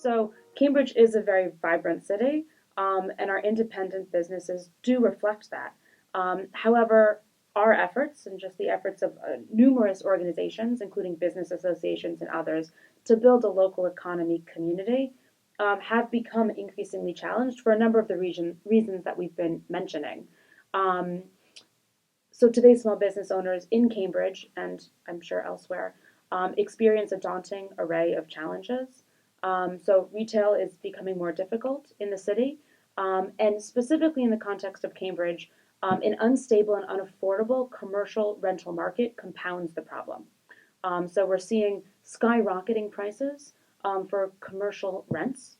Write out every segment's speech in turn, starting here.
So Cambridge is a very vibrant city, and our independent businesses do reflect that. However, our efforts and just the efforts of numerous organizations, including business associations and others, to build a local economy community have become increasingly challenged for a number of the reasons that we've been mentioning. Um, so today, small business owners in Cambridge and I'm sure elsewhere experience a daunting array of challenges. So retail is becoming more difficult in the city, and specifically in the context of Cambridge, an unstable and unaffordable commercial rental market compounds the problem. So we're seeing skyrocketing prices for commercial rents,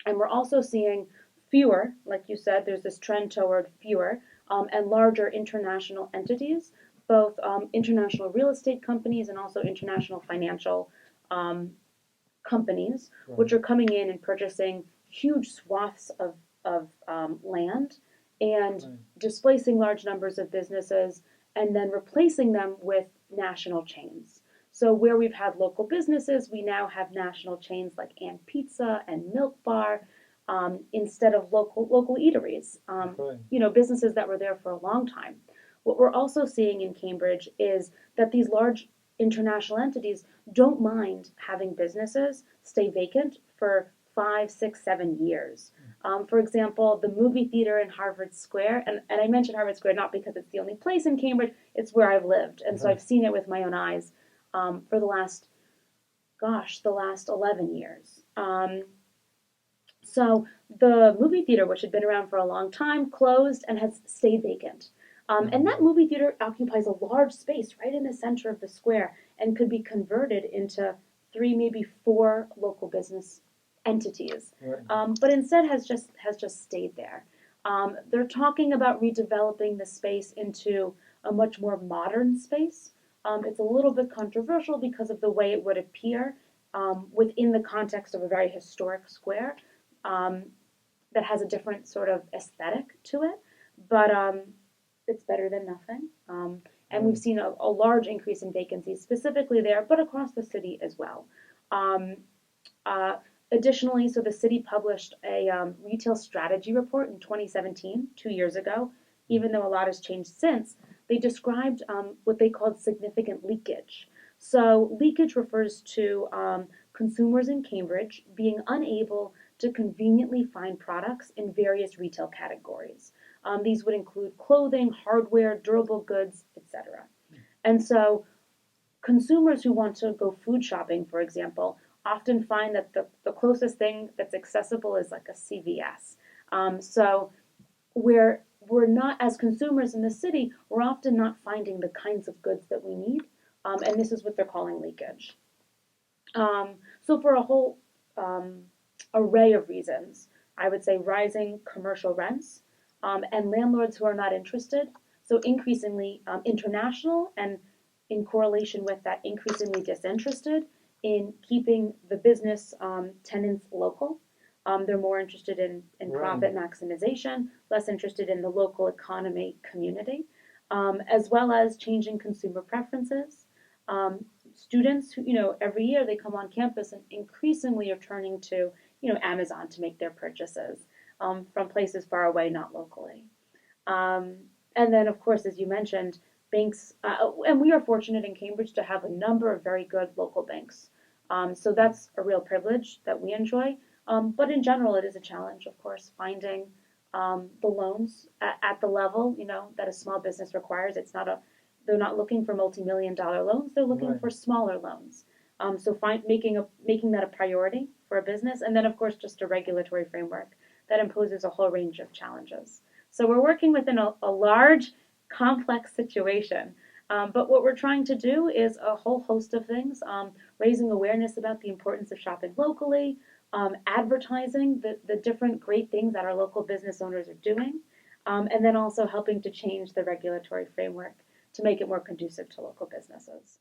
and we're also seeing fewer, like you said, there's this trend toward fewer and larger international entities, both international real estate companies and also international financial um, companies, which are coming in and purchasing huge swaths of land and displacing large numbers of businesses and then replacing them with national chains. So where we've had local businesses, we now have national chains like Aunt Pizza and Milk Bar, instead of local eateries. Businesses that were there for a long time. What we're also seeing in Cambridge is that these large international entities don't mind having businesses stay vacant for 5, 6, 7 years. For example, the movie theater in Harvard Square, and I mention Harvard Square not because it's the only place in Cambridge, it's where I've lived. And so I've seen it with my own eyes for the last 11 years. So the movie theater, which had been around for a long time, closed and has stayed vacant. And that movie theater occupies a large space right in the center of the square and could be converted into 3, maybe 4 local business entities. But instead has just stayed there. They're talking about redeveloping the space into a much more modern space. It's a little bit controversial because of the way it would appear within the context of a very historic square um, that has a different sort of aesthetic to it. But it's better than nothing. And we've seen a large increase in vacancies, specifically there, but across the city as well. Um, uh, Additionally, so the city published a retail strategy report in 2017, 2 years ago. Even though a lot has changed since, they described what they called significant leakage. So leakage refers to consumers in Cambridge being unable to conveniently find products in various retail categories. These would include clothing, hardware, durable goods, etc. And so consumers who want to go food shopping, for example, often find that the closest thing that's accessible is like a CVS. So we're not, as consumers in the city, we're often not finding the kinds of goods that we need, and this is what they're calling leakage. So for a whole array of reasons, I would say rising commercial rents and landlords who are not interested. So increasingly international and in correlation with that, increasingly disinterested in keeping the business tenants local. They're more interested in profit maximization, less interested in the local economy community, as well as changing consumer preferences. Students who, every year they come on campus and increasingly are turning to, Amazon to make their purchases from places far away, not locally. Um, and then, of course, as you mentioned, banks, and we are fortunate in Cambridge to have a number of very good local banks. So that's a real privilege that we enjoy. But in general, it is a challenge, of course, finding the loans at the level, that a small business requires. They're not looking for multi-million-dollar loans. They're looking for smaller loans. So making that a priority for a business, and then of course just a regulatory framework that imposes a whole range of challenges. So we're working within a large, complex situation. But what we're trying to do is a whole host of things, raising awareness about the importance of shopping locally, advertising the different great things that our local business owners are doing, and then also helping to change the regulatory framework to make it more conducive to local businesses.